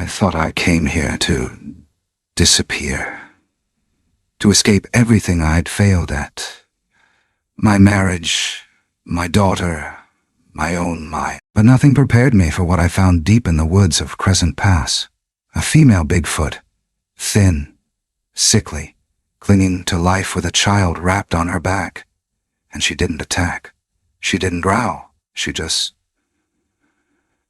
I thought I came here to disappear, to escape everything I'd failed at. My marriage, my daughter, my own mind. But nothing prepared me for what I found deep in the woods of Crescent Pass. A female Bigfoot, thin, sickly, clinging to life with a child wrapped on her back. And she didn't attack. She didn't growl. She just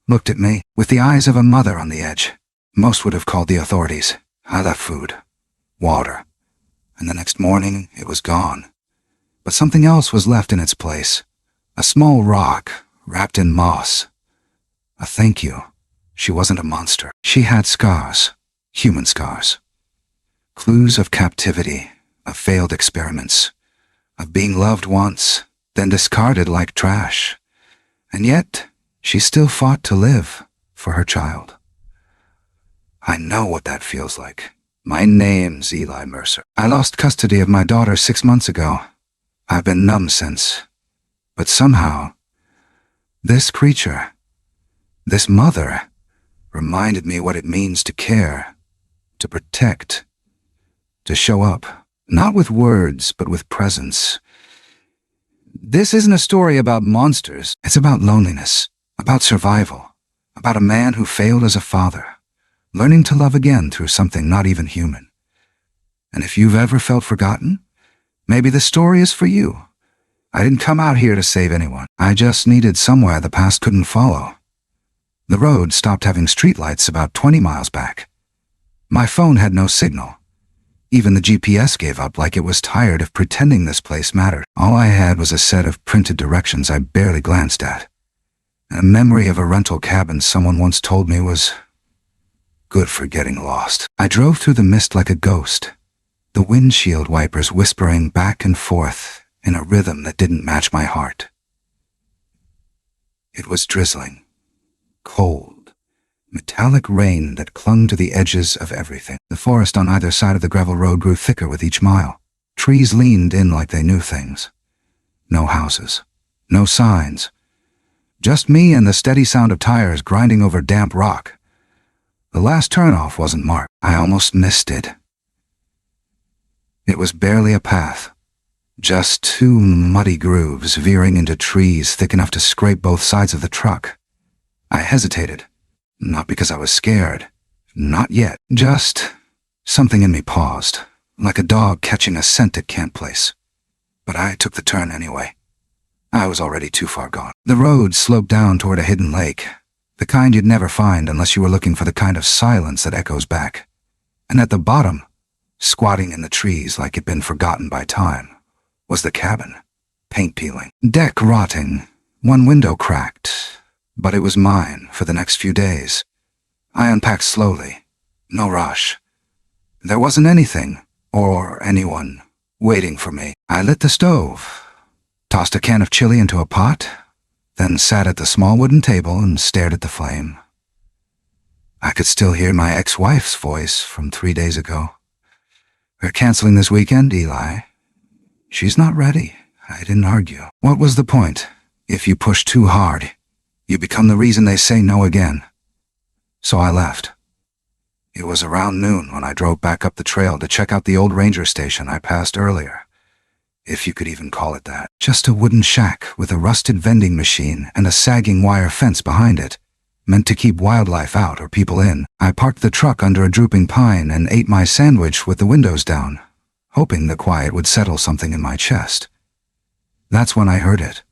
looked at me with the eyes of a mother on the edge. Most would have called the authorities. I left food, water, and the next morning it was gone. But something else was left in its place. A small rock wrapped in moss. A thank you. She wasn't a monster. She had scars, human scars. Clues of captivity, of failed experiments, of being loved once, then discarded like trash. And yet, she still fought to live for her child. I know what that feels like. My name's Eli Mercer. I lost custody of my daughter 6 months ago. I've been numb since. But somehow, this creature, this mother, reminded me what it means to care, to protect, to show up, not with words, but with presence. This isn't a story about monsters. It's about loneliness, about survival, about a man who failed as a father, learning to love again through something not even human. And if you've ever felt forgotten, maybe the story is for you. I didn't come out here to save anyone. I just needed somewhere the past couldn't follow. The road stopped having streetlights about 20 miles back. My phone had no signal. Even the GPS gave up, like it was tired of pretending this place mattered. All I had was a set of printed directions I barely glanced at, and a memory of a rental cabin someone once told me was good for getting lost. I drove through the mist like a ghost, the windshield wipers whispering back and forth in a rhythm that didn't match my heart. It was drizzling, cold, metallic rain that clung to the edges of everything. The forest on either side of the gravel road grew thicker with each mile. Trees leaned in like they knew things. No houses, no signs. Just me and the steady sound of tires grinding over damp rock. The last turnoff wasn't marked. I almost missed it. It was barely a path. Just 2 muddy grooves veering into trees thick enough to scrape both sides of the truck. I hesitated. Not because I was scared. Not yet. Just something in me paused, like a dog catching a scent it can't place. But I took the turn anyway. I was already too far gone. The road sloped down toward a hidden lake, the kind you'd never find unless you were looking for the kind of silence that echoes back. And at the bottom, squatting in the trees like it'd been forgotten by time, was the cabin, paint peeling, deck rotting, one window cracked. But it was mine for the next few days. I unpacked slowly, no rush. There wasn't anything, or anyone, waiting for me. I lit the stove, tossed a can of chili into a pot, then sat at the small wooden table and stared at the flame. I could still hear my ex-wife's voice from 3 days ago. "We're canceling this weekend, Eli." "She's not ready." I didn't argue. What was the point? If you push too hard, you become the reason they say no again. So I left. It was around noon when I drove back up the trail to check out the old ranger station I passed earlier, if you could even call it that. Just a wooden shack with a rusted vending machine and a sagging wire fence behind it, meant to keep wildlife out or people in. I parked the truck under a drooping pine and ate my sandwich with the windows down, hoping the quiet would settle something in my chest. That's when I heard it.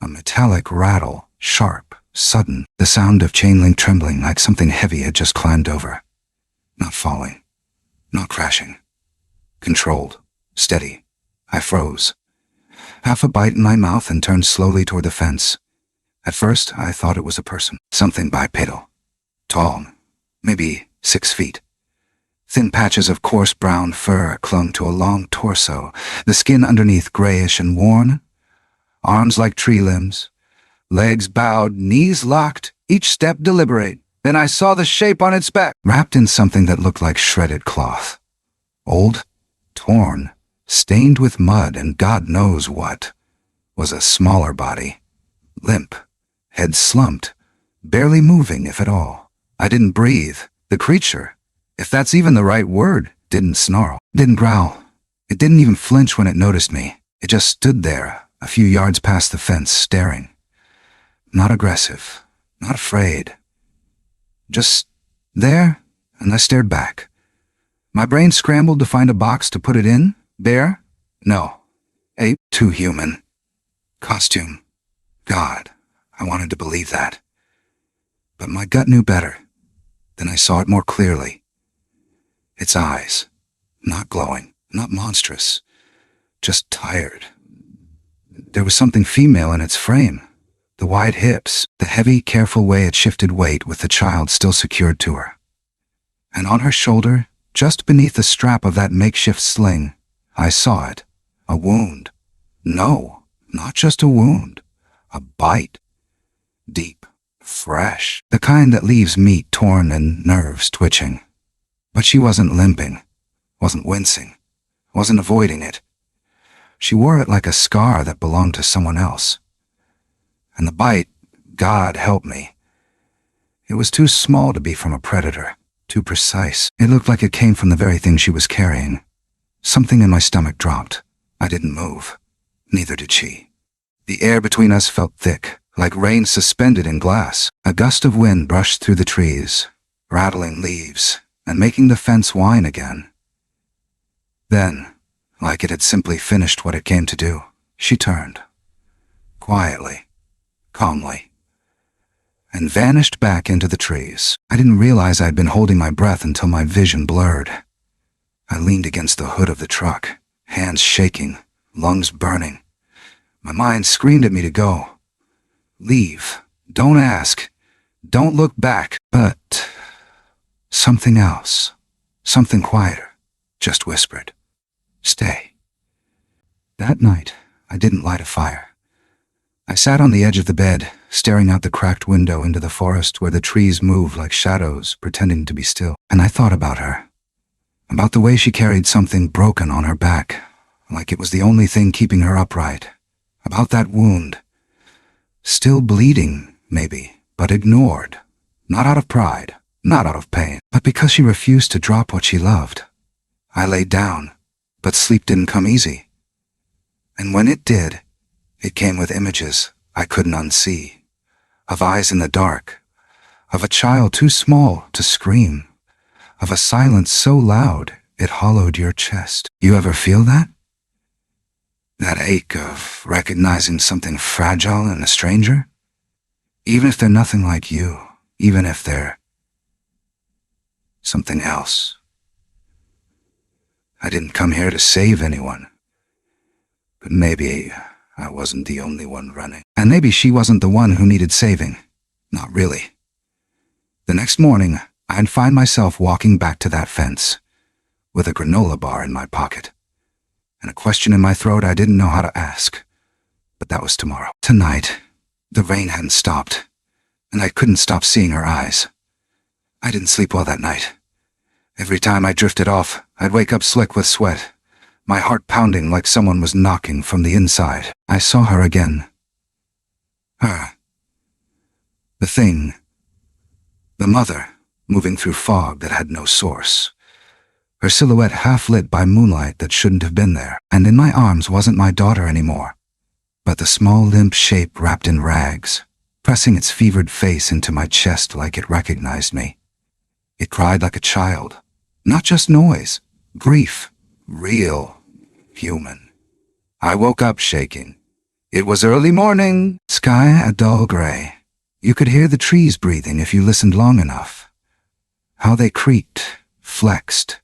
A metallic rattle, sharp, sudden, the sound of chain link trembling like something heavy had just climbed over. Not falling, not crashing. Controlled, steady. I froze. Half a bite in my mouth and turned slowly toward the fence. At first, I thought it was a person, something bipedal. Tall, maybe 6 feet. Thin patches of coarse brown fur clung to a long torso, the skin underneath grayish and worn. Arms like tree limbs. Legs bowed, knees locked, each step deliberate. Then I saw the shape on its back, wrapped in something that looked like shredded cloth. Old, torn, stained with mud and God knows what, was a smaller body. Limp, head slumped, barely moving if at all. I didn't breathe. The creature, if that's even the right word, didn't snarl, didn't growl. It didn't even flinch when it noticed me. It just stood there, a few yards past the fence, staring. Not aggressive, not afraid. Just there, and I stared back. My brain scrambled to find a box to put it in. Bear? No. Ape? Too human. Costume? God, I wanted to believe that. But my gut knew better. Then I saw it more clearly. Its eyes. Not glowing, not monstrous. Just tired. There was something female in its frame. The wide hips, the heavy, careful way it shifted weight with the child still secured to her. And on her shoulder, just beneath the strap of that makeshift sling, I saw it. A wound. No, not just a wound. A bite. Deep, fresh. The kind that leaves meat torn and nerves twitching. But she wasn't limping, wasn't wincing, wasn't avoiding it. She wore it like a scar that belonged to someone else. And the bite, God help me. It was too small to be from a predator, too precise. It looked like it came from the very thing she was carrying. Something in my stomach dropped. I didn't move. Neither did she. The air between us felt thick, like rain suspended in glass. A gust of wind brushed through the trees, rattling leaves, and making the fence whine again. Then, like it had simply finished what it came to do, she turned. Quietly, calmly, and vanished back into the trees. I didn't realize I'd been holding my breath until my vision blurred. I leaned against the hood of the truck, hands shaking, lungs burning. My mind screamed at me to go. Leave. Don't ask. Don't look back. But something else, something quieter, just whispered, "Stay." That night, I didn't light a fire. I sat on the edge of the bed, staring out the cracked window into the forest where the trees moved like shadows, pretending to be still. And I thought about her, about the way she carried something broken on her back, like it was the only thing keeping her upright, about that wound, still bleeding, maybe, but ignored, not out of pride, not out of pain, but because she refused to drop what she loved. I laid down, but sleep didn't come easy. And when it did, it came with images I couldn't unsee, of eyes in the dark, of a child too small to scream, of a silence so loud it hollowed your chest. You ever feel that? That ache of recognizing something fragile in a stranger? Even if they're nothing like you, even if they're something else. I didn't come here to save anyone, but maybe I wasn't the only one running. And maybe she wasn't the one who needed saving. Not really. The next morning, I'd find myself walking back to that fence, with a granola bar in my pocket, and a question in my throat I didn't know how to ask. But that was tomorrow. Tonight, the rain hadn't stopped, and I couldn't stop seeing her eyes. I didn't sleep well that night. Every time I drifted off, I'd wake up slick with sweat, my heart pounding like someone was knocking from the inside. I saw her again. Her. The thing. The mother, moving through fog that had no source. Her silhouette half lit by moonlight that shouldn't have been there. And in my arms wasn't my daughter anymore, but the small limp shape wrapped in rags, pressing its fevered face into my chest like it recognized me. It cried like a child. Not just noise. Grief. Real. Human. I woke up shaking. It was early morning. Sky a dull gray. You could hear the trees breathing if you listened long enough. How they creaked, flexed,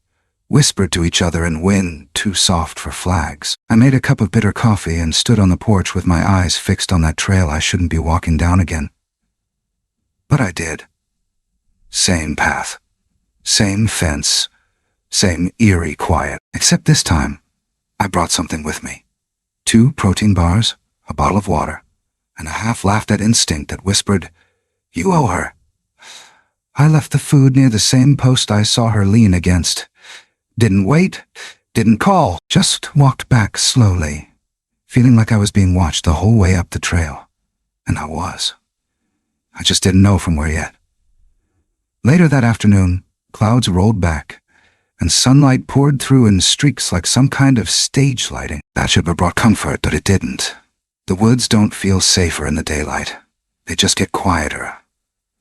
whispered to each other in wind too soft for flags. I made a cup of bitter coffee and stood on the porch with my eyes fixed on that trail I shouldn't be walking down again. But I did. Same path. Same fence. Same eerie quiet. Except this time, I brought something with me. 2 protein bars, a bottle of water, and a half-laughed at instinct that whispered, "You owe her." I left the food near the same post I saw her lean against. Didn't wait, didn't call, just walked back slowly, feeling like I was being watched the whole way up the trail. And I was. I just didn't know from where yet. Later that afternoon, Clouds rolled back, and sunlight poured through in streaks like some kind of stage lighting. That should have brought comfort, but it didn't. The woods don't feel safer in the daylight. They just get quieter,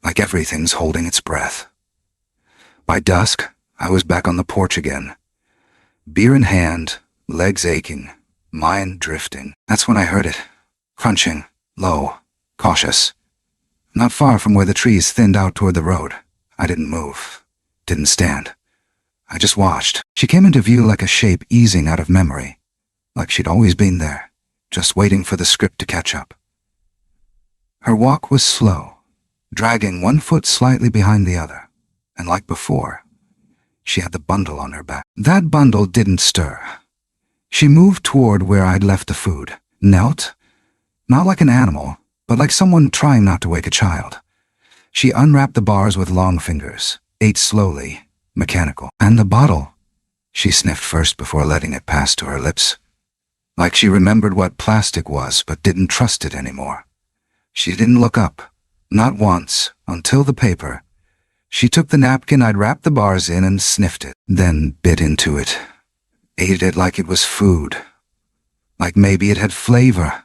like everything's holding its breath. By dusk, I was back on the porch again. Beer in hand, legs aching, mind drifting. That's when I heard it. Crunching, low, cautious. Not far from where the trees thinned out toward the road. I didn't move. Didn't stand. I just watched. She came into view like a shape easing out of memory. Like she'd always been there, just waiting for the script to catch up. Her walk was slow, dragging one foot slightly behind the other. And like before, she had the bundle on her back. That bundle didn't stir. She moved toward where I'd left the food, knelt, not like an animal, but like someone trying not to wake a child. She unwrapped the bars with long fingers, ate slowly, mechanical. And the bottle. She sniffed first before letting it pass to her lips. Like she remembered what plastic was, but didn't trust it anymore. She didn't look up, not once, until the paper. She took the napkin I'd wrapped the bars in and sniffed it, then bit into it. Ate it like it was food. Like maybe it had flavor.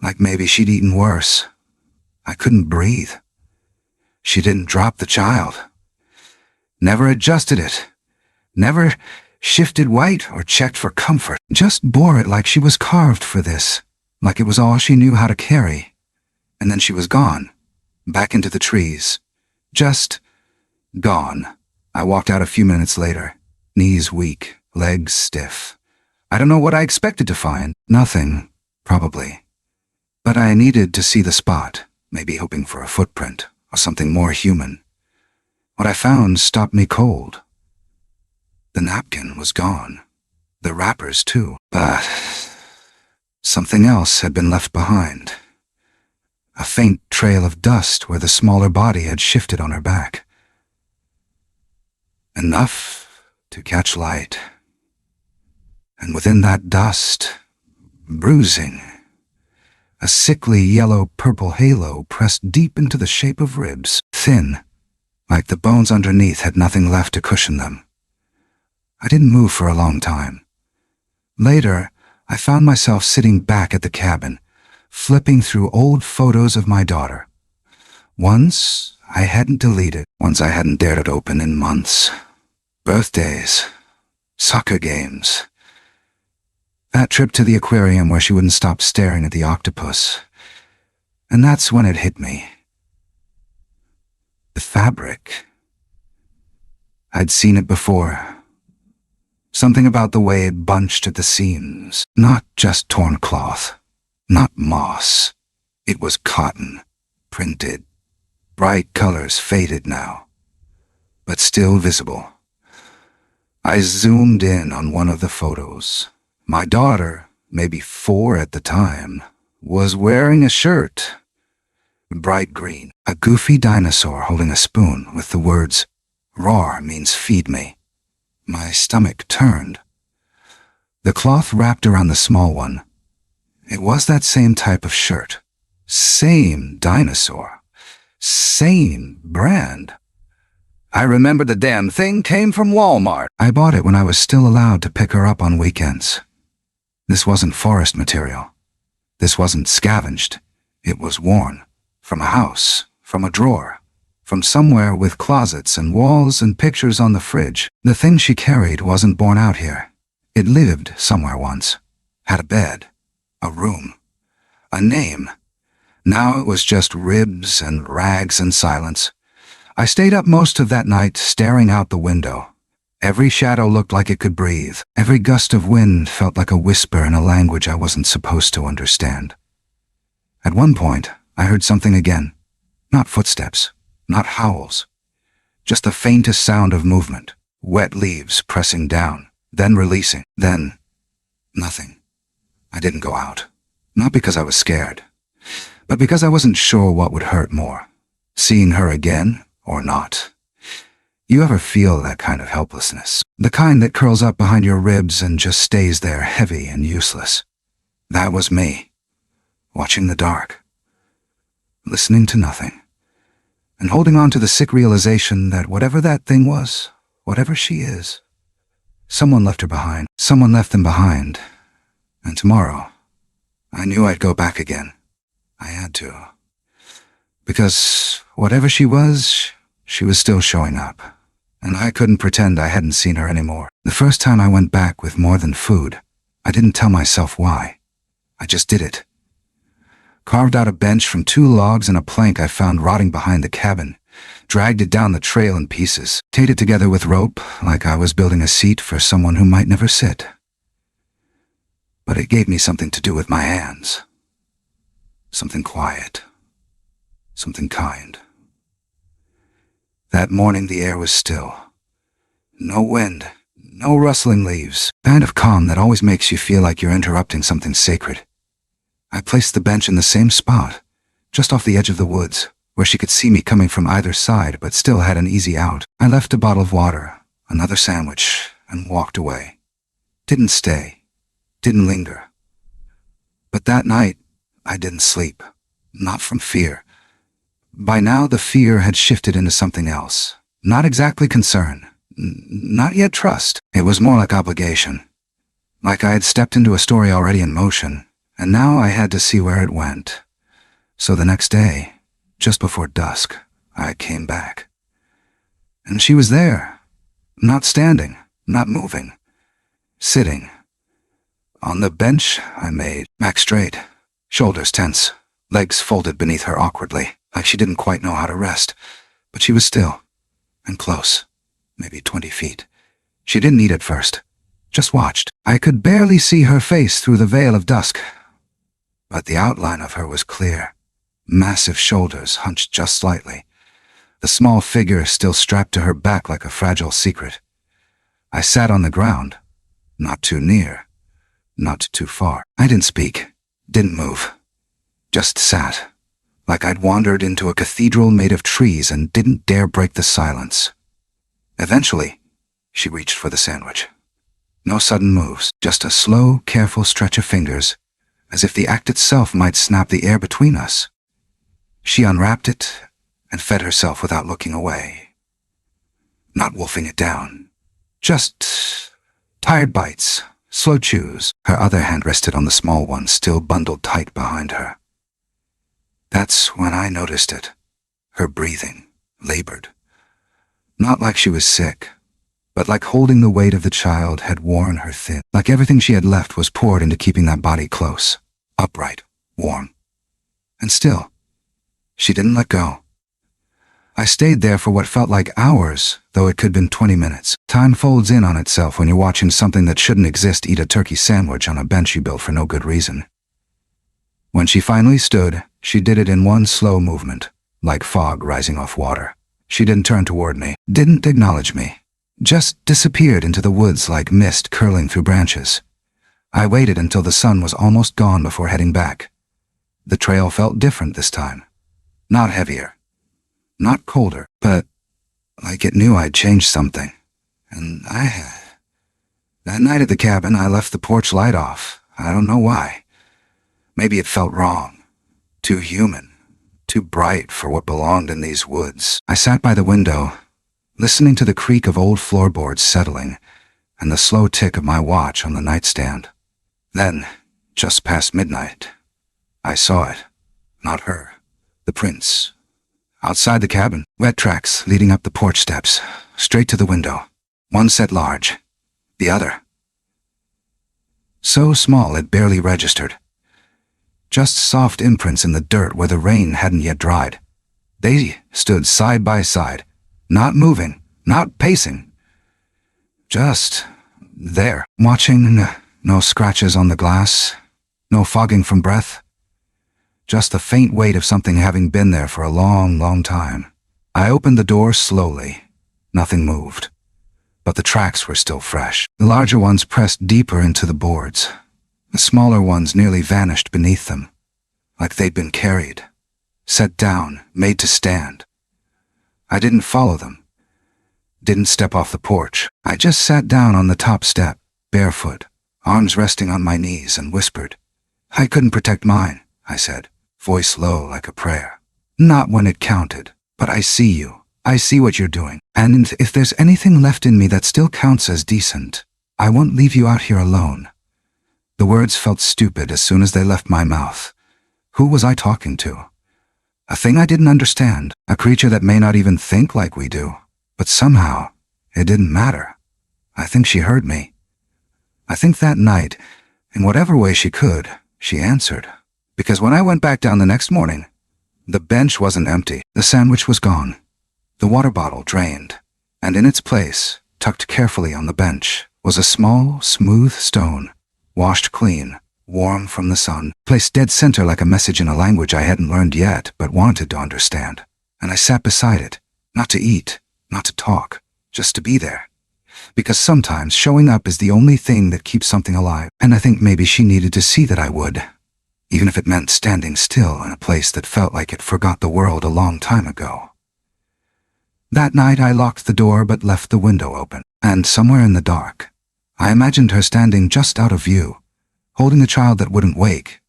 Like maybe she'd eaten worse. I couldn't breathe. She didn't drop the child. Never adjusted it. Never shifted weight or checked for comfort. Just bore it like she was carved for this. Like it was all she knew how to carry. And then she was gone. Back into the trees. Just gone. I walked out a few minutes later. Knees weak, legs stiff. I don't know what I expected to find. Nothing, probably. But I needed to see the spot, maybe hoping for a footprint or something more human. What I found stopped me cold. The napkin was gone. The wrappers, too. But something else had been left behind. A faint trail of dust where the smaller body had shifted on her back. Enough to catch light. And within that dust, bruising, a sickly yellow-purple halo pressed deep into the shape of ribs, thin, like the bones underneath had nothing left to cushion them. I didn't move for a long time. Later, I found myself sitting back at the cabin, flipping through old photos of my daughter. Ones I hadn't deleted, ones I hadn't dared to open in months. Birthdays, soccer games, that trip to the aquarium where she wouldn't stop staring at the octopus. And that's when it hit me. The fabric. I'd seen it before. Something about the way it bunched at the seams. Not just torn cloth. Not moss. It was cotton. Printed. Bright colors faded now. But still visible. I zoomed in on one of the photos. My daughter, maybe 4 at the time, was wearing a shirt. Bright green. A goofy dinosaur holding a spoon with the words, "Roar means feed me." My stomach turned. The cloth wrapped around the small one. It was that same type of shirt. Same dinosaur. Same brand. I remember the damn thing came from Walmart. I bought it when I was still allowed to pick her up on weekends. This wasn't forest material. This wasn't scavenged. It was worn. From a house. From a drawer. From somewhere with closets and walls and pictures on the fridge. The thing she carried wasn't born out here. It lived somewhere once. Had a bed. A room. A name. Now it was just ribs and rags and silence. I stayed up most of that night staring out the window. Every shadow looked like it could breathe. Every gust of wind felt like a whisper in a language I wasn't supposed to understand. At one point, I heard something again. Not footsteps, not howls. Just the faintest sound of movement. Wet leaves pressing down, then releasing, then nothing. I didn't go out. Not because I was scared, but because I wasn't sure what would hurt more. Seeing her again or not. You ever feel that kind of helplessness? The kind that curls up behind your ribs and just stays there heavy and useless. That was me. Watching the dark. Listening to nothing. and holding on to the sick realization that whatever that thing was, whatever she is, someone left her behind. Someone left them behind. And tomorrow, I knew I'd go back again. I had to. Because whatever she was still showing up. And I couldn't pretend I hadn't seen her anymore. The first time I went back with more than food, I didn't tell myself why. I just did it. Carved out a bench from 2 logs and a plank I found rotting behind the cabin, dragged it down the trail in pieces, tied it together with rope like I was building a seat for someone who might never sit. But it gave me something to do with my hands. Something quiet. Something kind. That morning the air was still. No wind, no rustling leaves, kind of calm that always makes you feel like you're interrupting something sacred. I placed the bench in the same spot, just off the edge of the woods, where she could see me coming from either side but still had an easy out. I left a bottle of water, another sandwich, and walked away. Didn't stay. Didn't linger. But that night, I didn't sleep. Not from fear. By now, the fear had shifted into something else. Not exactly concern. Not yet trust. It was more like obligation. Like I had stepped into a story already in motion, and now I had to see where it went. So the next day, just before dusk, I came back. And she was there. Not standing. Not moving. Sitting. On the bench I made, back straight, shoulders tense, legs folded beneath her awkwardly, like she didn't quite know how to rest. But she was still, and close, maybe 20 feet. She didn't eat at first, just watched. I could barely see her face through the veil of dusk, but the outline of her was clear. Massive shoulders hunched just slightly, the small figure still strapped to her back like a fragile secret. I sat on the ground, not too near, not too far. I didn't speak, didn't move, just sat, like I'd wandered into a cathedral made of trees and didn't dare break the silence. Eventually, she reached for the sandwich. No sudden moves, just a slow, careful stretch of fingers, as if the act itself might snap the air between us. She unwrapped it and fed herself without looking away. Not wolfing it down, just tired bites, slow chews. Her other hand rested on the small one still bundled tight behind her. That's when I noticed it. Her breathing, labored. Not like she was sick, but like holding the weight of the child had worn her thin. Like everything she had left was poured into keeping that body close, upright, warm. And still, she didn't let go. I stayed there for what felt like hours, though it could have been 20 minutes. Time folds in on itself when you're watching something that shouldn't exist eat a turkey sandwich on a bench you built for no good reason. When she finally stood, she did it in one slow movement, like fog rising off water. She didn't turn toward me, didn't acknowledge me, just disappeared into the woods like mist curling through branches. I waited until the sun was almost gone before heading back. The trail felt different this time. Not heavier. Not colder, but like it knew I'd changed something. And I had. That night at the cabin, I left the porch light off. I don't know why. Maybe it felt wrong. Too human. Too bright for what belonged in these woods. I sat by the window, listening to the creak of old floorboards settling and the slow tick of my watch on the nightstand. Then, just past midnight, I saw it. Not her. The prints. Outside the cabin, wet tracks leading up the porch steps, straight to the window. One set large, the other so small it barely registered. Just soft imprints in the dirt where the rain hadn't yet dried. They stood side by side, not moving, not pacing. Just there, watching. No scratches on the glass, no fogging from breath. Just the faint weight of something having been there for a long, long time. I opened the door slowly. Nothing moved. But the tracks were still fresh. The larger ones pressed deeper into the boards. The smaller ones nearly vanished beneath them, like they'd been carried, set down, made to stand. I didn't follow them. Didn't step off the porch. I just sat down on the top step, barefoot, arms resting on my knees, and whispered. I couldn't protect mine, I said, voice low like a prayer. Not when it counted. But I see you. I see what you're doing. And if there's anything left in me that still counts as decent, I won't leave you out here alone." The words felt stupid as soon as they left my mouth. Who was I talking to? A thing I didn't understand, a creature that may not even think like we do. But somehow, it didn't matter. I think she heard me. I think that night, in whatever way she could, she answered. Because when I went back down the next morning, the bench wasn't empty. The sandwich was gone. The water bottle drained. And in its place, tucked carefully on the bench, was a small, smooth stone, washed clean, warm from the sun, placed dead center like a message in a language I hadn't learned yet but wanted to understand. And I sat beside it, not to eat, not to talk, just to be there. Because sometimes showing up is the only thing that keeps something alive, and I think maybe she needed to see that I would, even if it meant standing still in a place that felt like it forgot the world a long time ago. That night I locked the door but left the window open, and somewhere in the dark, I imagined her standing just out of view, holding a child that wouldn't wake,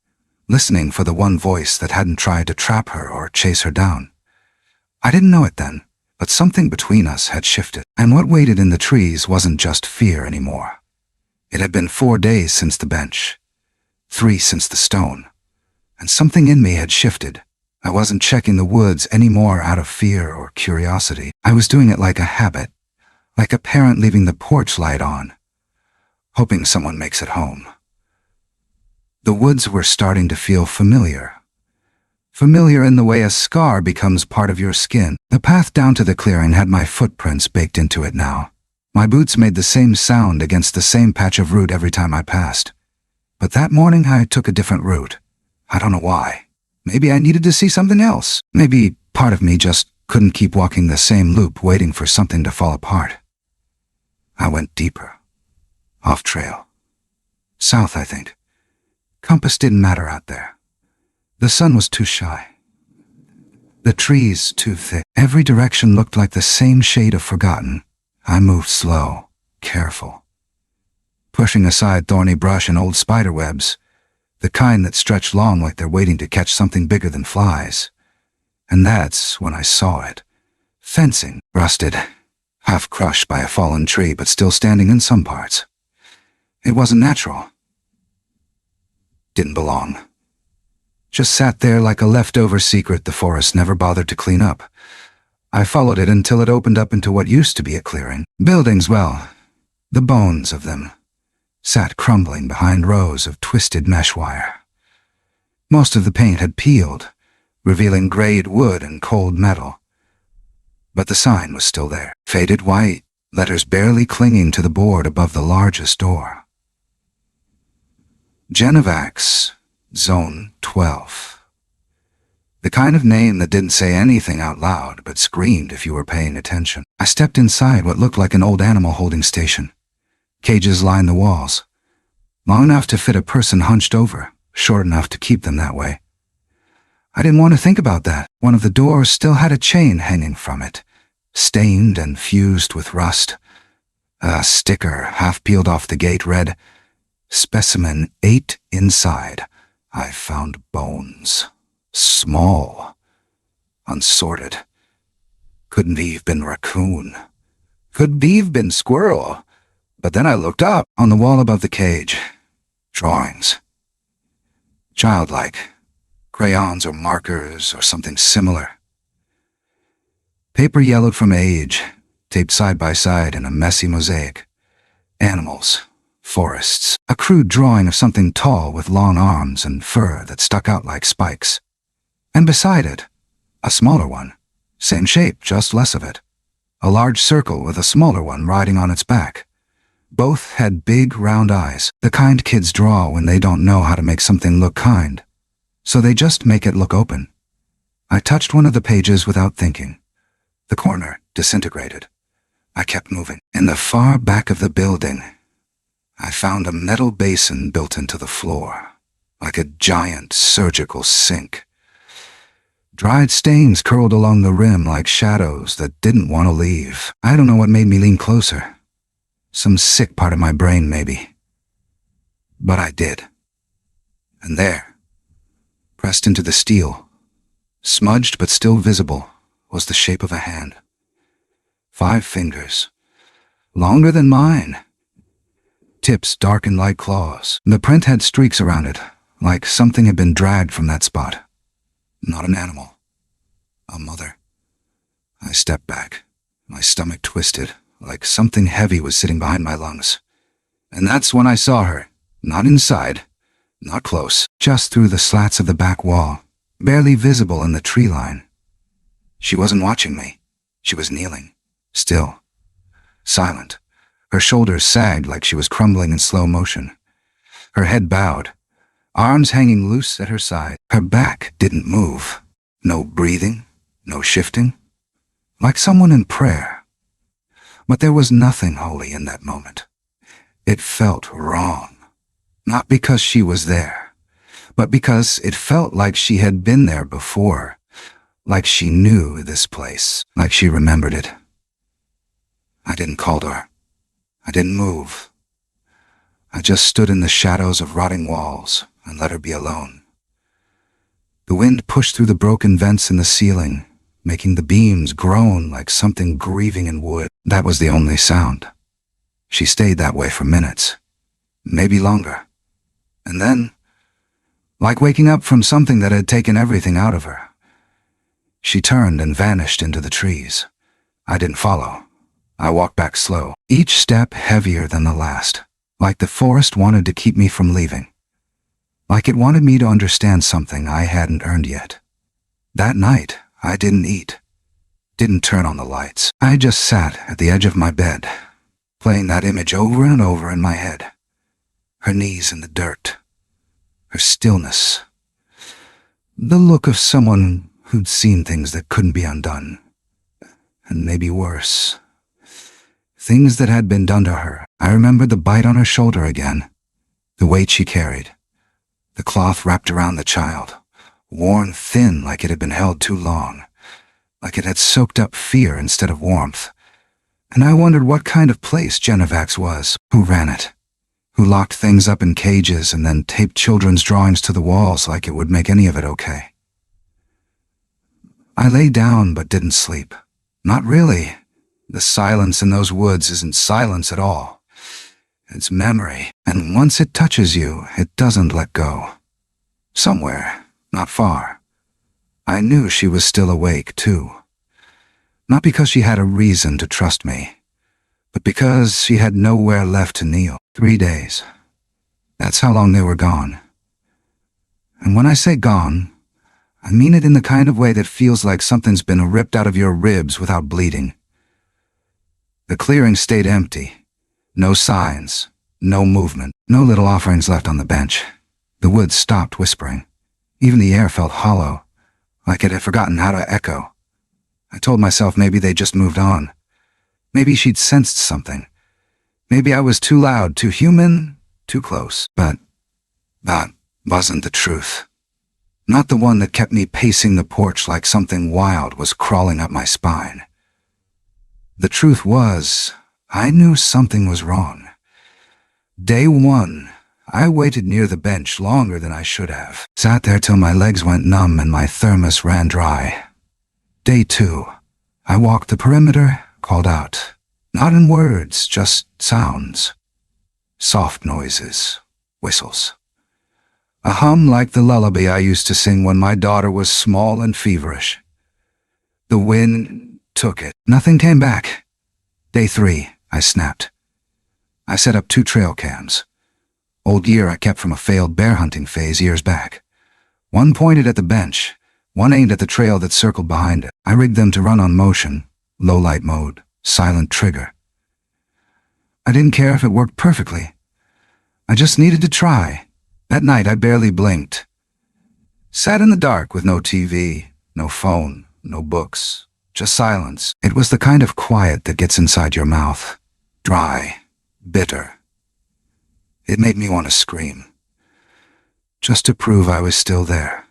listening for the one voice that hadn't tried to trap her or chase her down. I didn't know it then, but something between us had shifted, and what waited in the trees wasn't just fear anymore. It had been 4 days since the bench, 3 since the stone, and something in me had shifted. I wasn't checking the woods anymore out of fear or curiosity. I was doing it like a habit, like a parent leaving the porch light on, hoping someone makes it home. The woods were starting to feel familiar. Familiar in the way a scar becomes part of your skin. The path down to the clearing had my footprints baked into it now. My boots made the same sound against the same patch of root every time I passed. But that morning I took a different route. I don't know why. Maybe I needed to see something else. Maybe part of me just couldn't keep walking the same loop waiting for something to fall apart. I went deeper. Off trail. South, I think. Compass didn't matter out there. The sun was too shy. The trees too thick. Every direction looked like the same shade of forgotten. I moved slow, careful, pushing aside thorny brush and old spider webs, the kind that stretch long like they're waiting to catch something bigger than flies. And that's when I saw it. Fencing, rusted, half crushed by a fallen tree but still standing in some parts. It wasn't natural. Didn't belong. Just sat there like a leftover secret the forest never bothered to clean up. I followed it until it opened up into what used to be a clearing. Buildings, well, the bones of them, sat crumbling behind rows of twisted mesh wire. Most of the paint had peeled, revealing grayed wood and cold metal. But the sign was still there, faded white, letters barely clinging to the board above the largest door. Genovax, Zone 12. The kind of name that didn't say anything out loud but screamed if you were paying attention. I stepped inside what looked like an old animal holding station. Cages lined the walls, long enough to fit a person hunched over, short enough to keep them that way. I didn't want to think about that. One of the doors still had a chain hanging from it, stained and fused with rust. A sticker half peeled off the gate read, "Specimen 8 inside. I found bones. Small. Unsorted. Couldn't have been raccoon. Could have been squirrel." But then I looked up on the wall above the cage. Drawings. Childlike. Crayons or markers or something similar. Paper yellowed from age, taped side by side in a messy mosaic. Animals. Forests. A crude drawing of something tall with long arms and fur that stuck out like spikes. And beside it, a smaller one. Same shape, just less of it. A large circle with a smaller one riding on its back. Both had big, round eyes, the kind kids draw when they don't know how to make something look kind. So they just make it look open. I touched one of the pages without thinking. The corner disintegrated. I kept moving. In the far back of the building, I found a metal basin built into the floor, like a giant surgical sink. Dried stains curled along the rim like shadows that didn't want to leave. I don't know what made me lean closer. Some sick part of my brain, maybe. But I did. And there, pressed into the steel, smudged but still visible, was the shape of a hand. 5 fingers, longer than mine. Tips darkened like claws. The print had streaks around it, like something had been dragged from that spot. Not an animal. A mother. I stepped back. My stomach twisted, like something heavy was sitting behind my lungs. And that's when I saw her. Not inside, not close, just through the slats of the back wall, barely visible in the tree line. She wasn't watching me. She was kneeling, still, silent. Her shoulders sagged like she was crumbling in slow motion. Her head bowed, arms hanging loose at her side. Her back didn't move. No breathing, no shifting. Like someone in prayer. But there was nothing holy in that moment. It felt wrong. Not because she was there, but because it felt like she had been there before. Like she knew this place, like she remembered it. I didn't call to her. I didn't move. I just stood in the shadows of rotting walls and let her be alone. The wind pushed through the broken vents in the ceiling, making the beams groan like something grieving in wood. That was the only sound. She stayed that way for minutes, maybe longer. And then, like waking up from something that had taken everything out of her, she turned and vanished into the trees. I didn't follow. I walked back slow, each step heavier than the last, like the forest wanted to keep me from leaving. Like it wanted me to understand something I hadn't earned yet. That night, I didn't eat, didn't turn on the lights. I just sat at the edge of my bed, playing that image over and over in my head. Her knees in the dirt, her stillness, the look of someone who'd seen things that couldn't be undone, and maybe worse. Things that had been done to her. I remembered the bite on her shoulder again, the weight she carried, the cloth wrapped around the child, worn thin like it had been held too long, like it had soaked up fear instead of warmth. And I wondered what kind of place Genevac's was, who ran it, who locked things up in cages and then taped children's drawings to the walls like it would make any of it okay. I lay down but didn't sleep. Not really. The silence in those woods isn't silence at all. It's memory, and once it touches you, it doesn't let go. Somewhere, not far. I knew she was still awake, too. Not because she had a reason to trust me, but because she had nowhere left to kneel. 3 days. That's how long they were gone. And when I say gone, I mean it in the kind of way that feels like something's been ripped out of your ribs without bleeding. The clearing stayed empty. No signs, no movement, no little offerings left on the bench. The woods stopped whispering. Even the air felt hollow, like it had forgotten how to echo. I told myself maybe they just moved on. Maybe she'd sensed something. Maybe I was too loud, too human, too close. But that wasn't the truth. Not the one that kept me pacing the porch like something wild was crawling up my spine. The truth was, I knew something was wrong. Day 1, I waited near the bench longer than I should have. Sat there till my legs went numb and my thermos ran dry. Day 2, I walked the perimeter, called out. Not in words, just sounds. Soft noises, whistles. A hum like the lullaby I used to sing when my daughter was small and feverish. The wind took it. Nothing came back. Day 3, I snapped. I set up 2 trail cams. Old gear I kept from a failed bear hunting phase years back. One pointed at the bench, one aimed at the trail that circled behind it. I rigged them to run on motion, low light mode, silent trigger. I didn't care if it worked perfectly. I just needed to try. That night I barely blinked. Sat in the dark with no TV, no phone, no books, just silence. It was the kind of quiet that gets inside your mouth. Dry, bitter. It made me want to scream. Just to prove I was still there.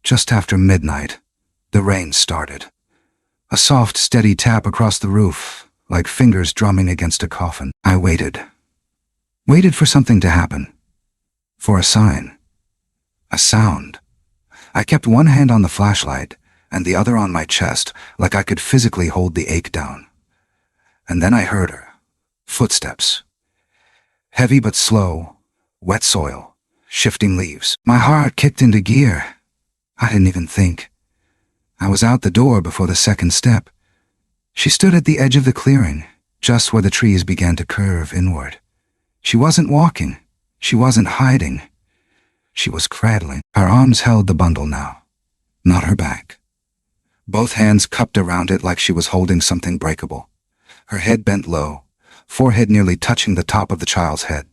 Just after midnight, the rain started. A soft, steady tap across the roof, like fingers drumming against a coffin. I waited. Waited for something to happen. For a sign. A sound. I kept one hand on the flashlight, and the other on my chest, like I could physically hold the ache down. And then I heard her. Footsteps. Heavy but slow. Wet soil. Shifting leaves. My heart kicked into gear. I didn't even think. I was out the door before the second step. She stood at the edge of the clearing, just where the trees began to curve inward. She wasn't walking. She wasn't hiding. She was cradling. Her arms held the bundle now, not her back. Both hands cupped around it like she was holding something breakable. Her head bent low, forehead nearly touching the top of the child's head.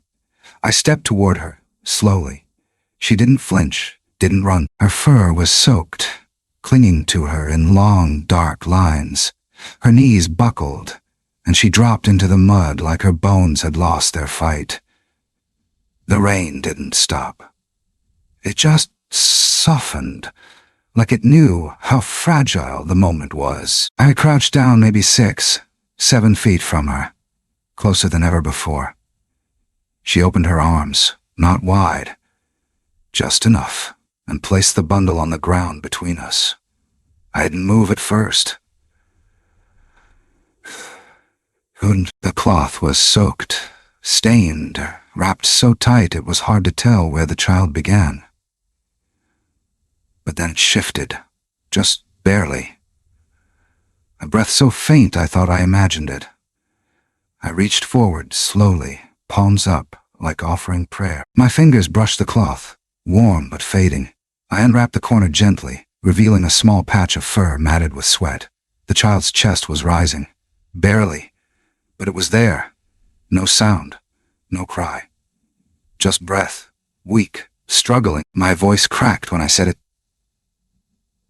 I stepped toward her, slowly. She didn't flinch, didn't run. Her fur was soaked, clinging to her in long, dark lines. Her knees buckled, and she dropped into the mud like her bones had lost their fight. The rain didn't stop. It just softened, like it knew how fragile the moment was. I crouched down maybe 6, 7 feet from her, closer than ever before. She opened her arms, not wide, just enough, and placed the bundle on the ground between us. I didn't move at first. The cloth was soaked, stained, wrapped so tight it was hard to tell where the child began. But then it shifted, just barely. A breath so faint I thought I imagined it. I reached forward slowly, palms up, like offering prayer. My fingers brushed the cloth, warm but fading. I unwrapped the corner gently, revealing a small patch of fur matted with sweat. The child's chest was rising, barely, but it was there. No sound, no cry. Just breath, weak, struggling. My voice cracked when I said it.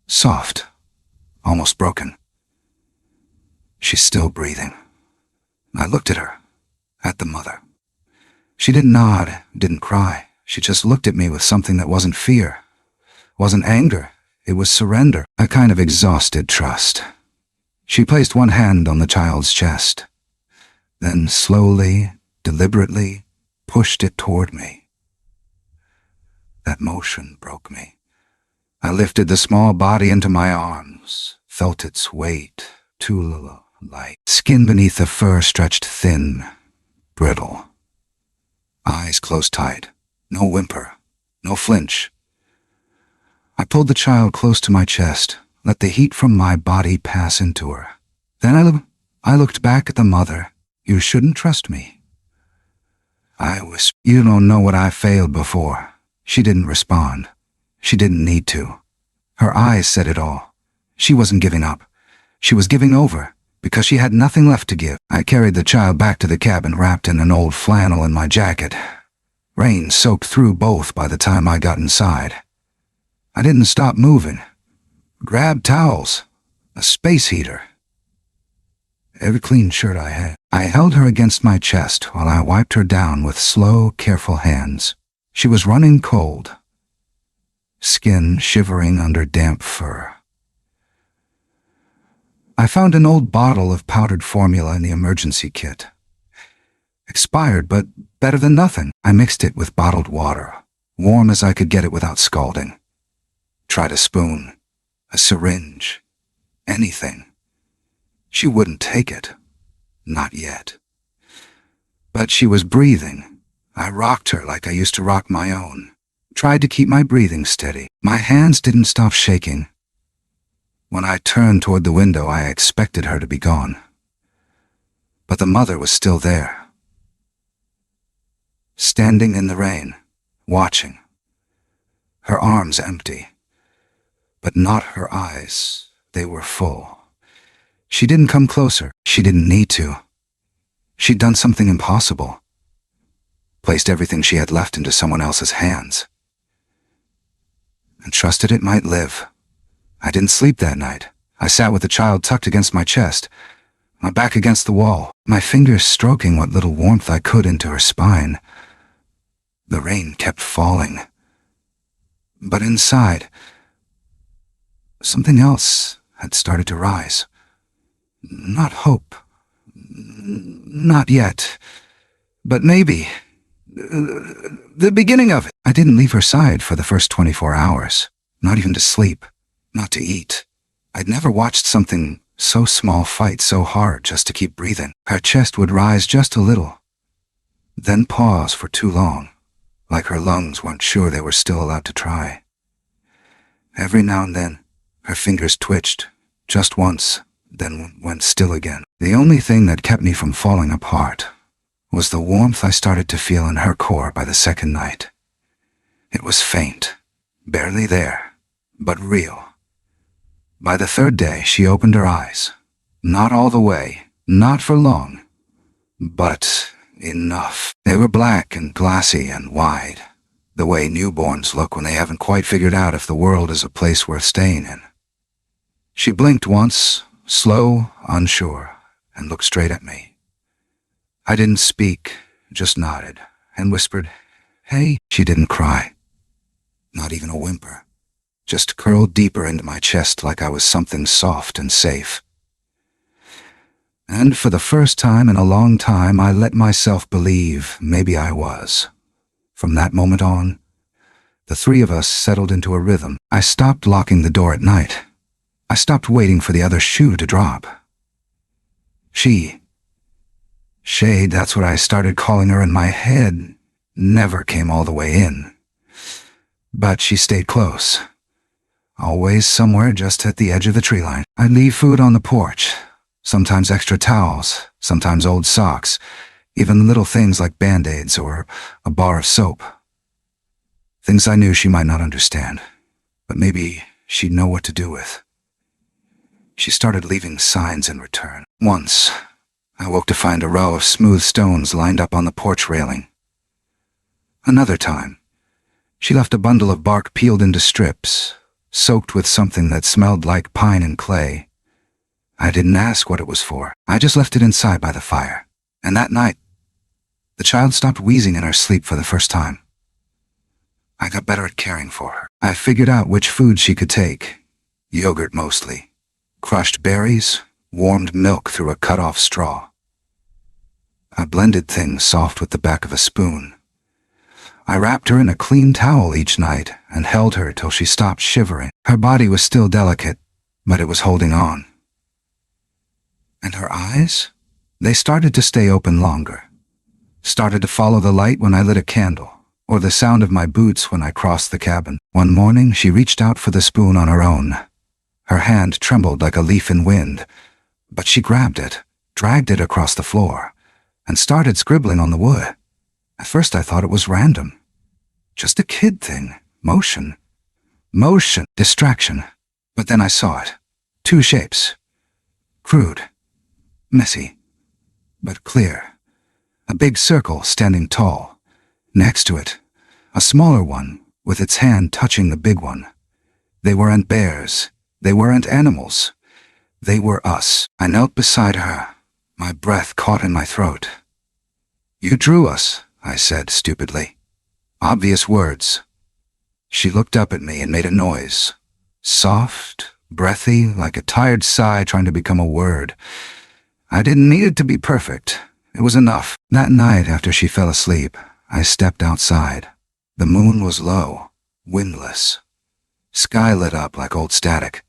Soft, almost broken. She's still breathing. I looked at her, at the mother. She didn't nod, didn't cry. She just looked at me with something that wasn't fear, wasn't anger. It was surrender, a kind of exhausted trust. She placed one hand on the child's chest, then slowly, deliberately pushed it toward me. That motion broke me. I lifted the small body into my arms, felt its weight, too light. Skin beneath the fur stretched thin, brittle. Eyes closed tight, no whimper, no flinch. I pulled the child close to my chest, let the heat from my body pass into her. Then I looked back at the mother. You shouldn't trust me. I whispered, you don't know what I failed before. She didn't respond. She didn't need to. Her eyes said it all. She wasn't giving up. She was giving over, because she had nothing left to give. I carried the child back to the cabin wrapped in an old flannel in my jacket. Rain soaked through both by the time I got inside. I didn't stop moving. Grabbed towels, a space heater. Every clean shirt I had. I held her against my chest while I wiped her down with slow, careful hands. She was running cold, skin shivering under damp fur. I found an old bottle of powdered formula in the emergency kit. Expired, but better than nothing. I mixed it with bottled water, warm as I could get it without scalding. Tried a spoon, a syringe, anything. She wouldn't take it. Not yet. But she was breathing. I rocked her like I used to rock my own. Tried to keep my breathing steady. My hands didn't stop shaking. When I turned toward the window, I expected her to be gone. But the mother was still there. Standing in the rain, watching. Her arms empty. But not her eyes. They were full. She didn't come closer. She didn't need to. She'd done something impossible. Placed everything she had left into someone else's hands. And trusted it might live. I didn't sleep that night. I sat with the child tucked against my chest, my back against the wall, my fingers stroking what little warmth I could into her spine. The rain kept falling. But inside, something else had started to rise. Not hope. Not yet. But maybe. The beginning of it. I didn't leave her side for the first 24 hours. Not even to sleep. Not to eat. I'd never watched something so small fight so hard just to keep breathing. Her chest would rise just a little, then pause for too long, like her lungs weren't sure they were still allowed to try. Every now and then, her fingers twitched, just once, then went still again. The only thing that kept me from falling apart was the warmth I started to feel in her core by the second night. It was faint, barely there, but real. By the third day, she opened her eyes. Not all the way, not for long, but enough. They were black and glassy and wide, the way newborns look when they haven't quite figured out if the world is a place worth staying in. She blinked once, slow, unsure, and looked straight at me. I didn't speak, just nodded, and whispered, "Hey." She didn't cry. Not even a whimper. Just curled deeper into my chest like I was something soft and safe. And for the first time in a long time, I let myself believe maybe I was. From that moment on, the three of us settled into a rhythm. I stopped locking the door at night. I stopped waiting for the other shoe to drop. Shade, that's what I started calling her in my head, never came all the way in. But she stayed close. Always somewhere just at the edge of the tree line. I'd leave food on the porch, sometimes extra towels, sometimes old socks, even little things like Band-Aids or a bar of soap. Things I knew she might not understand, but maybe she'd know what to do with. She started leaving signs in return. Once, I woke to find a row of smooth stones lined up on the porch railing. Another time, she left a bundle of bark peeled into strips, soaked with something that smelled like pine and clay. I didn't ask what it was for. I just left it inside by the fire. And that night, the child stopped wheezing in her sleep for the first time. I got better at caring for her. I figured out which food she could take. Yogurt mostly. Crushed berries, warmed milk through a cut-off straw. I blended things soft with the back of a spoon. I wrapped her in a clean towel each night and held her till she stopped shivering. Her body was still delicate, but it was holding on. And her eyes? They started to stay open longer. Started to follow the light when I lit a candle, or the sound of my boots when I crossed the cabin. One morning, she reached out for the spoon on her own. Her hand trembled like a leaf in wind, but she grabbed it, dragged it across the floor, and started scribbling on the wood. At first I thought it was random. Just a kid thing. Motion. Distraction. But then I saw it. Two shapes. Crude. Messy. But clear. A big circle standing tall. Next to it, a smaller one with its hand touching the big one. They weren't bears. They weren't animals. They were us. I knelt beside her, my breath caught in my throat. "You drew us," I said stupidly. Obvious words. She looked up at me and made a noise. Soft, breathy, like a tired sigh trying to become a word. I didn't need it to be perfect. It was enough. That night after she fell asleep, I stepped outside. The moon was low, windless. Sky lit up like old static.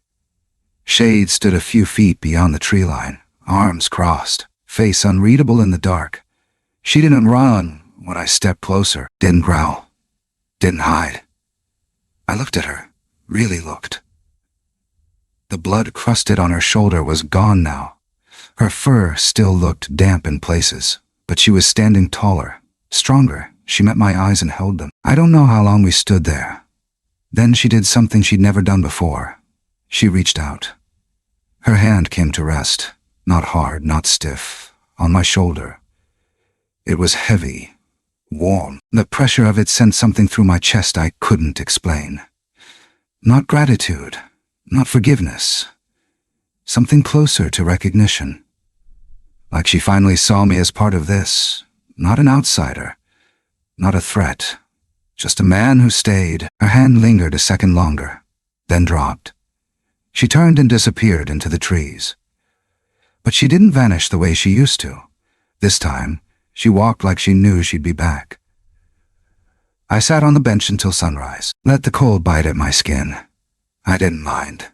Shade stood a few feet beyond the tree line, arms crossed, face unreadable in the dark. She didn't run when I stepped closer, didn't growl, didn't hide. I looked at her, really looked. The blood crusted on her shoulder was gone now. Her fur still looked damp in places, but she was standing taller, stronger. She met my eyes and held them. I don't know how long we stood there. Then she did something she'd never done before. She reached out. Her hand came to rest, not hard, not stiff, on my shoulder. It was heavy, warm. The pressure of it sent something through my chest I couldn't explain. Not gratitude, not forgiveness. Something closer to recognition. Like she finally saw me as part of this, not an outsider, not a threat, just a man who stayed. Her hand lingered a second longer, then dropped. She turned and disappeared into the trees. But she didn't vanish the way she used to. This time, she walked like she knew she'd be back. I sat on the bench until sunrise, let the cold bite at my skin. I didn't mind.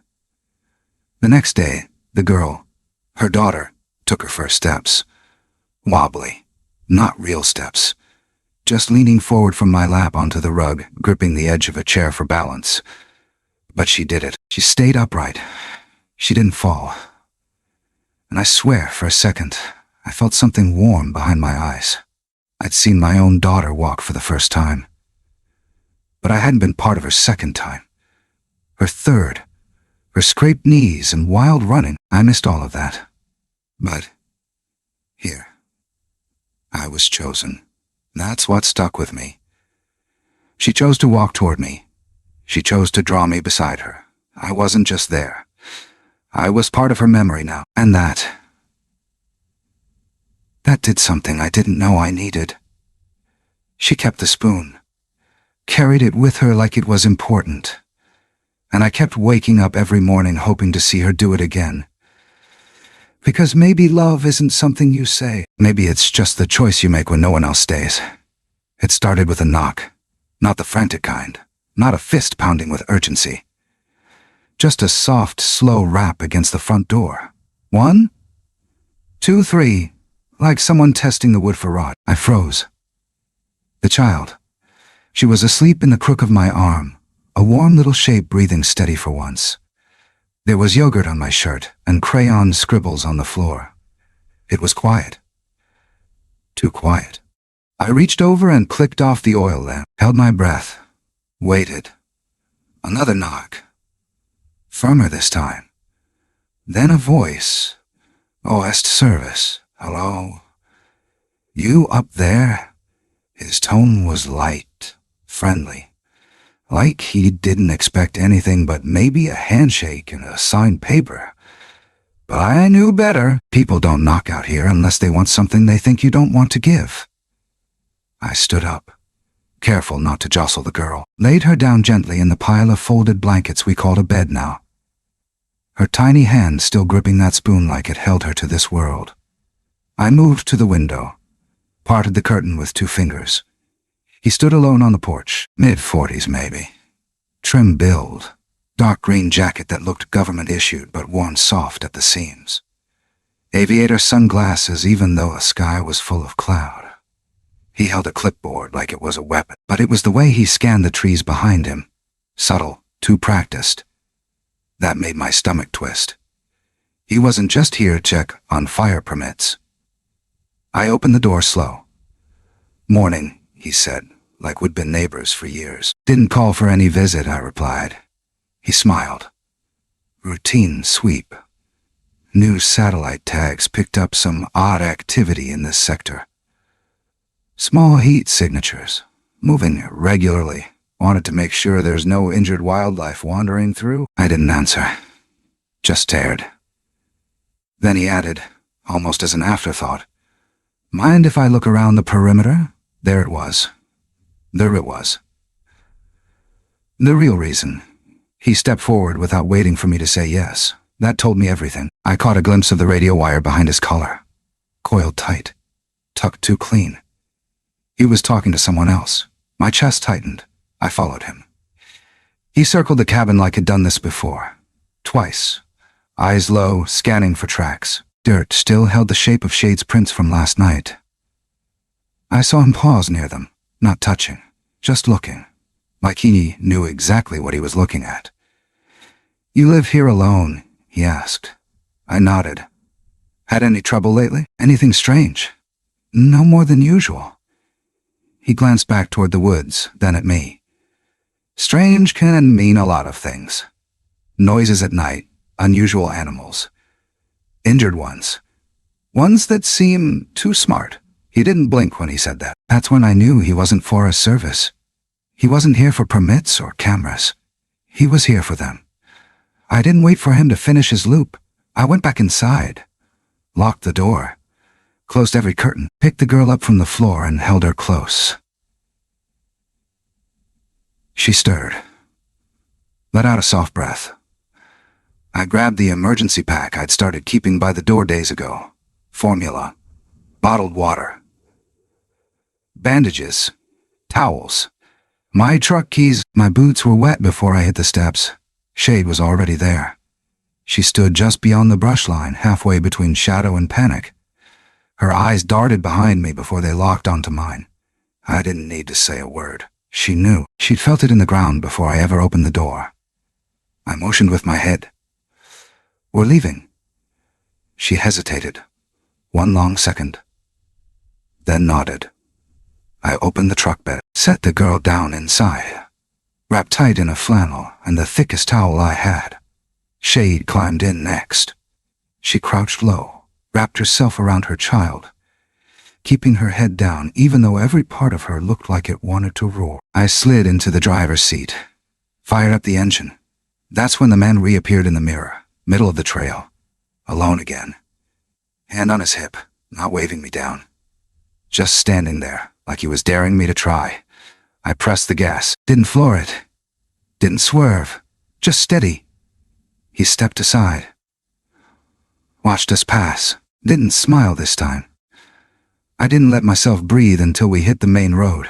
The next day, the girl, her daughter, took her first steps. Wobbly, not real steps. Just leaning forward from my lap onto the rug, gripping the edge of a chair for balance. But she did it. She stayed upright. She didn't fall. And I swear, for a second, I felt something warm behind my eyes. I'd seen my own daughter walk for the first time. But I hadn't been part of her second time. Her third. Her scraped knees and wild running. I missed all of that. But here, I was chosen. That's what stuck with me. She chose to walk toward me. She chose to draw me beside her. I wasn't just there. I was part of her memory now. And that did something I didn't know I needed. She kept the spoon. Carried it with her like it was important. And I kept waking up every morning hoping to see her do it again. Because maybe love isn't something you say. Maybe it's just the choice you make when no one else stays. It started with a knock. Not the frantic kind. Not a fist pounding with urgency. Just a soft, slow rap against the front door. 1, 2, 3. Like someone testing the wood for rot. I froze. The child. She was asleep in the crook of my arm. A warm little shape breathing steady for once. There was yogurt on my shirt and crayon scribbles on the floor. It was quiet. Too quiet. I reached over and clicked off the oil lamp, held my breath, waited. Another knock. Firmer this time. Then a voice. OST service. Hello? You up there? His tone was light, friendly. Like he didn't expect anything but maybe a handshake and a signed paper. But I knew better. People don't knock out here unless they want something they think you don't want to give. I stood up, careful not to jostle the girl, laid her down gently in the pile of folded blankets we called a bed now. Her tiny hand still gripping that spoon like it held her to this world. I moved to the window, parted the curtain with 2 fingers. He stood alone on the porch, mid-40s maybe. Trim build, dark green jacket that looked government-issued but worn soft at the seams. Aviator sunglasses even though the sky was full of cloud. He held a clipboard like it was a weapon, but it was the way he scanned the trees behind him. Subtle, too practiced. That made my stomach twist. He wasn't just here to check on fire permits. I opened the door slow. Morning, he said, like we'd been neighbors for years. Didn't call for any visit, I replied. He smiled. Routine sweep. New satellite tags picked up some odd activity in this sector. Small heat signatures, moving regularly. Wanted to make sure there's no injured wildlife wandering through. I didn't answer. Just stared. Then he added, almost as an afterthought, mind if I look around the perimeter? There it was. There it was. The real reason. He stepped forward without waiting for me to say yes. That told me everything. I caught a glimpse of the radio wire behind his collar. Coiled tight. Tucked too clean. He was talking to someone else. My chest tightened. I followed him. He circled the cabin like he'd done this before. Twice. Eyes low, scanning for tracks. Dirt still held the shape of Shade's prints from last night. I saw him pause near them, not touching, just looking, like he knew exactly what he was looking at. You live here alone? He asked. I nodded. Had any trouble lately? Anything strange? No more than usual. He glanced back toward the woods, then at me. Strange can mean a lot of things. Noises at night, unusual animals. Injured ones. Ones that seem too smart. He didn't blink when he said that. That's when I knew he wasn't Forest Service. He wasn't here for permits or cameras. He was here for them. I didn't wait for him to finish his loop. I went back inside, locked the door, closed every curtain, picked the girl up from the floor and held her close. She stirred, let out a soft breath. I grabbed the emergency pack I'd started keeping by the door days ago. Formula, bottled water, bandages, towels, my truck keys. My boots were wet before I hit the steps. Shade was already there. She stood just beyond the brush line, halfway between shadow and panic. Her eyes darted behind me before they locked onto mine. I didn't need to say a word. She knew. She'd felt it in the ground before I ever opened the door. I motioned with my head. "We're leaving." She hesitated. One long second. Then nodded. I opened the truck bed, set the girl down inside, wrapped tight in a flannel and the thickest towel I had. Shade climbed in next. She crouched low, wrapped herself around her child, keeping her head down even though every part of her looked like it wanted to roar. I slid into the driver's seat, fired up the engine. That's when the man reappeared in the mirror, middle of the trail, alone again. Hand on his hip, not waving me down. Just standing there, like he was daring me to try. I pressed the gas, didn't floor it, didn't swerve, just steady. He stepped aside, watched us pass, didn't smile this time. I didn't let myself breathe until we hit the main road.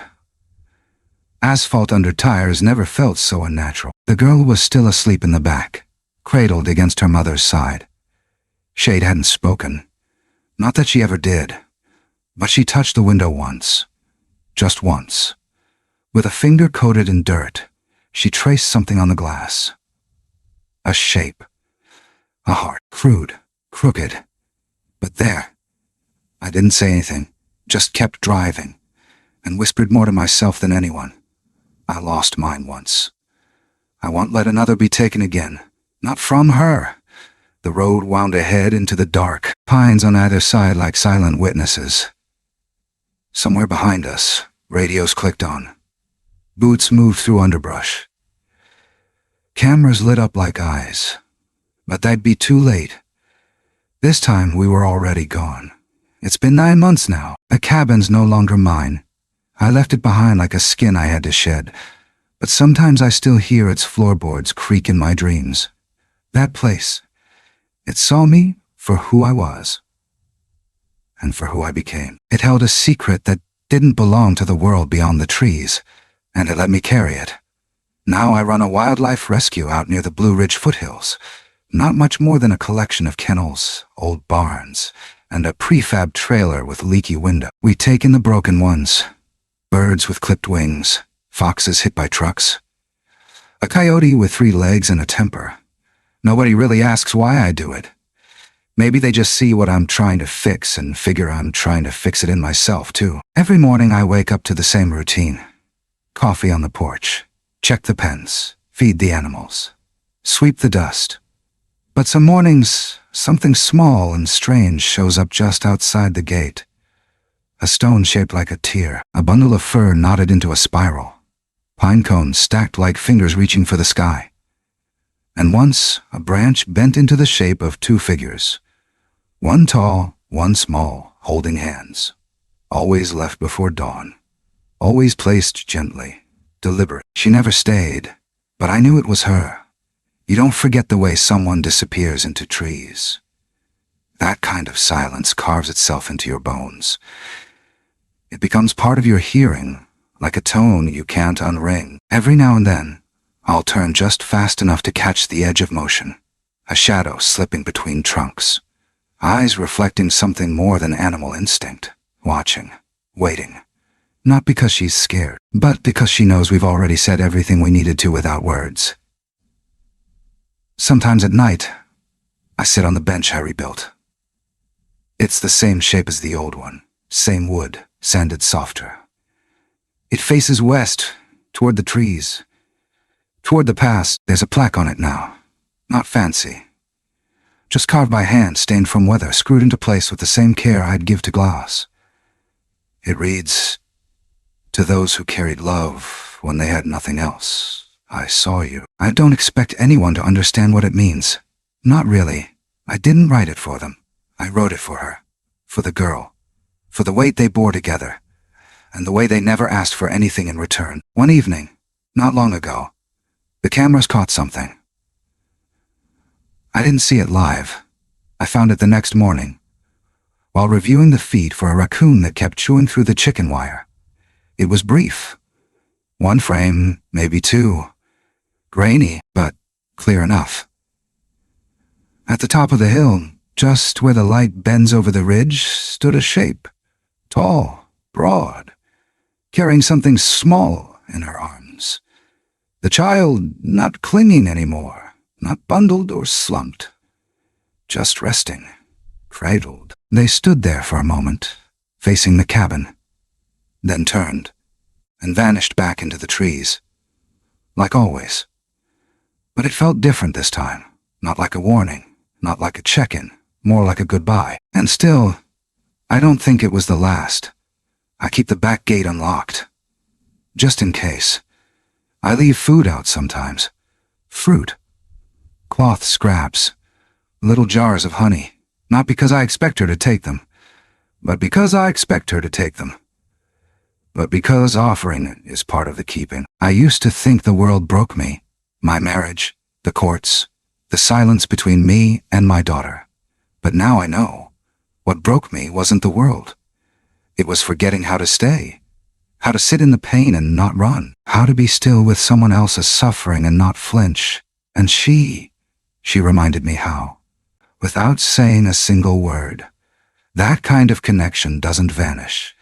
Asphalt under tires never felt so unnatural. The girl was still asleep in the back, cradled against her mother's side. Shade hadn't spoken. Not that she ever did, but she touched the window once. Just once. With a finger coated in dirt, she traced something on the glass. A shape. A heart. Crude. Crooked. But there. I didn't say anything, just kept driving, and whispered more to myself than anyone. I lost mine once. I won't let another be taken again. Not from her. The road wound ahead into the dark, pines on either side like silent witnesses. Somewhere behind us, radios clicked on. Boots moved through underbrush. Cameras lit up like eyes. But they'd be too late. This time we were already gone. It's been 9 months now. The cabin's no longer mine. I left it behind like a skin I had to shed. But sometimes I still hear its floorboards creak in my dreams. That place. It saw me for who I was. And for who I became. It held a secret that didn't belong to the world beyond the trees, and it let me carry it. Now I run a wildlife rescue out near the Blue Ridge foothills. Not much more than a collection of kennels, old barns, and a prefab trailer with leaky window. We take in the broken ones. Birds with clipped wings, foxes hit by trucks, a coyote with 3 legs and a temper. Nobody really asks why I do it. Maybe they just see what I'm trying to fix and figure I'm trying to fix it in myself, too. Every morning I wake up to the same routine. Coffee on the porch, check the pens, feed the animals, sweep the dust. But some mornings, something small and strange shows up just outside the gate. A stone shaped like a tear, a bundle of fur knotted into a spiral, pine cones stacked like fingers reaching for the sky. And once, a branch bent into the shape of 2 figures. One tall, one small, holding hands. Always left before dawn. Always placed gently, deliberate. She never stayed, but I knew it was her. You don't forget the way someone disappears into trees. That kind of silence carves itself into your bones. It becomes part of your hearing, like a tone you can't unring. Every now and then, I'll turn just fast enough to catch the edge of motion, a shadow slipping between trunks, eyes reflecting something more than animal instinct, watching, waiting. Not because she's scared, but because she knows we've already said everything we needed to without words. Sometimes at night, I sit on the bench I rebuilt. It's the same shape as the old one, same wood, sanded softer. It faces west, toward the trees. Toward the past, there's a plaque on it now. Not fancy. Just carved by hand, stained from weather, screwed into place with the same care I'd give to glass. It reads, "To those who carried love when they had nothing else, I saw you." I don't expect anyone to understand what it means. Not really. I didn't write it for them. I wrote it for her. For the girl. For the weight they bore together. And the way they never asked for anything in return. One evening, not long ago, the cameras caught something. I didn't see it live. I found it the next morning, while reviewing the feed for a raccoon that kept chewing through the chicken wire. It was brief. 1 frame, maybe 2. Grainy, but clear enough. At the top of the hill, just where the light bends over the ridge, stood a shape, tall, broad, carrying something small in her arms. The child not clinging anymore, not bundled or slumped, just resting, cradled. They stood there for a moment, facing the cabin, then turned and vanished back into the trees, like always. But it felt different this time, not like a warning, not like a check-in, more like a goodbye. And still, I don't think it was the last. I keep the back gate unlocked, just in case. I leave food out sometimes. Fruit, cloth scraps, little jars of honey, not because I expect her to take them, but because I expect her to take them. But because offering is part of the keeping. I used to think the world broke me, my marriage, the courts, the silence between me and my daughter. But now I know, what broke me wasn't the world. It was forgetting how to stay, how to sit in the pain and not run, how to be still with someone else's suffering and not flinch. And she reminded me how, without saying a single word. That kind of connection doesn't vanish.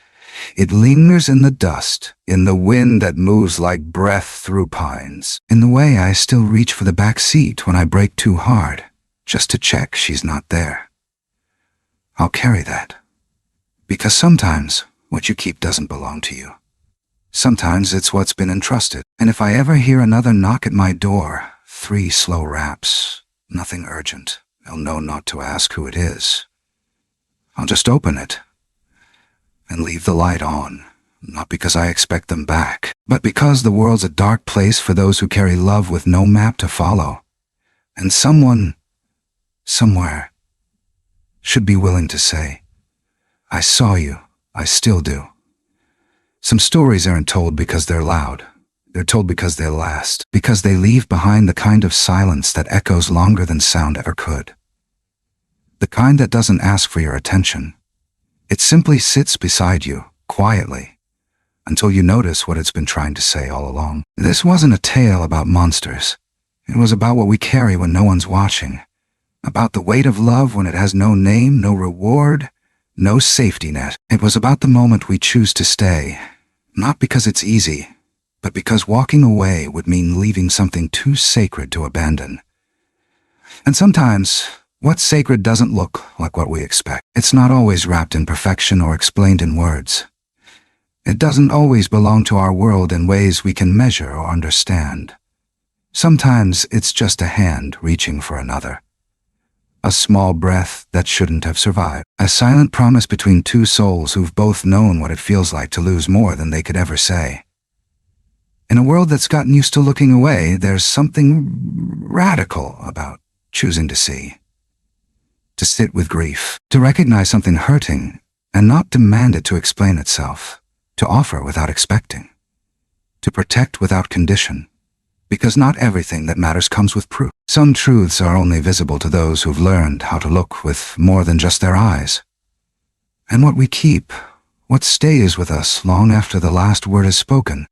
It lingers in the dust, in the wind that moves like breath through pines, in the way I still reach for the back seat when I brake too hard, just to check she's not there. I'll carry that. Because sometimes what you keep doesn't belong to you. Sometimes it's what's been entrusted. And if I ever hear another knock at my door, 3 slow raps, nothing urgent, I'll know not to ask who it is. I'll just open it and leave the light on, not because I expect them back, but because the world's a dark place for those who carry love with no map to follow. And someone, somewhere, should be willing to say, I saw you, I still do. Some stories aren't told because they're loud. They're told because they last, because they leave behind the kind of silence that echoes longer than sound ever could. The kind that doesn't ask for your attention. It simply sits beside you, quietly, until you notice what it's been trying to say all along. This wasn't a tale about monsters. It was about what we carry when no one's watching. About the weight of love when it has no name, no reward, no safety net. It was about the moment we choose to stay, not because it's easy, but because walking away would mean leaving something too sacred to abandon. And sometimes, what's sacred doesn't look like what we expect. It's not always wrapped in perfection or explained in words. It doesn't always belong to our world in ways we can measure or understand. Sometimes it's just a hand reaching for another. A small breath that shouldn't have survived. A silent promise between 2 souls who've both known what it feels like to lose more than they could ever say. In a world that's gotten used to looking away, there's something radical about choosing to see. To sit with grief, to recognize something hurting, and not demand it to explain itself, to offer without expecting, to protect without condition, because not everything that matters comes with proof. Some truths are only visible to those who've learned how to look with more than just their eyes. And what we keep, what stays with us long after the last word is spoken,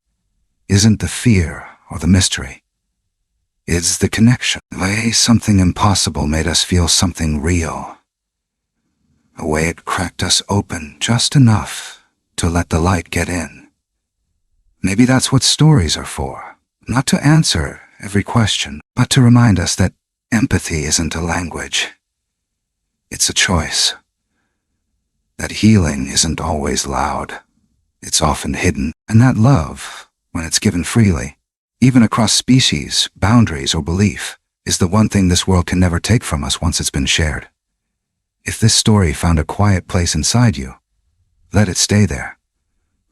isn't the fear or the mystery. It's the connection. The way something impossible made us feel something real. A way it cracked us open just enough to let the light get in. Maybe that's what stories are for. Not to answer every question, but to remind us that empathy isn't a language. It's a choice. That healing isn't always loud. It's often hidden. And that love, when it's given freely, even across species, boundaries, or belief, is the one thing this world can never take from us once it's been shared. If this story found a quiet place inside you, let it stay there.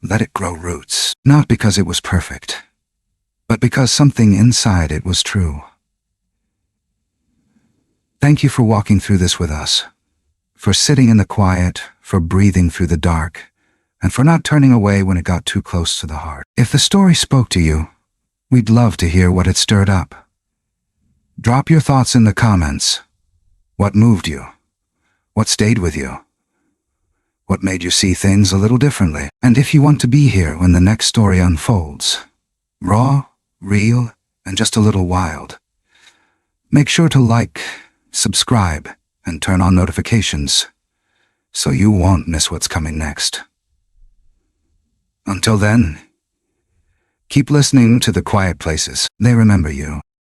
Let it grow roots, not because it was perfect, but because something inside it was true. Thank you for walking through this with us, for sitting in the quiet, for breathing through the dark, and for not turning away when it got too close to the heart. If the story spoke to you, we'd love to hear what it stirred up. Drop your thoughts in the comments. What moved you? What stayed with you? What made you see things a little differently? And if you want to be here when the next story unfolds, raw, real, and just a little wild, make sure to like, subscribe, and turn on notifications so you won't miss what's coming next. Until then, keep listening to the quiet places. They remember you.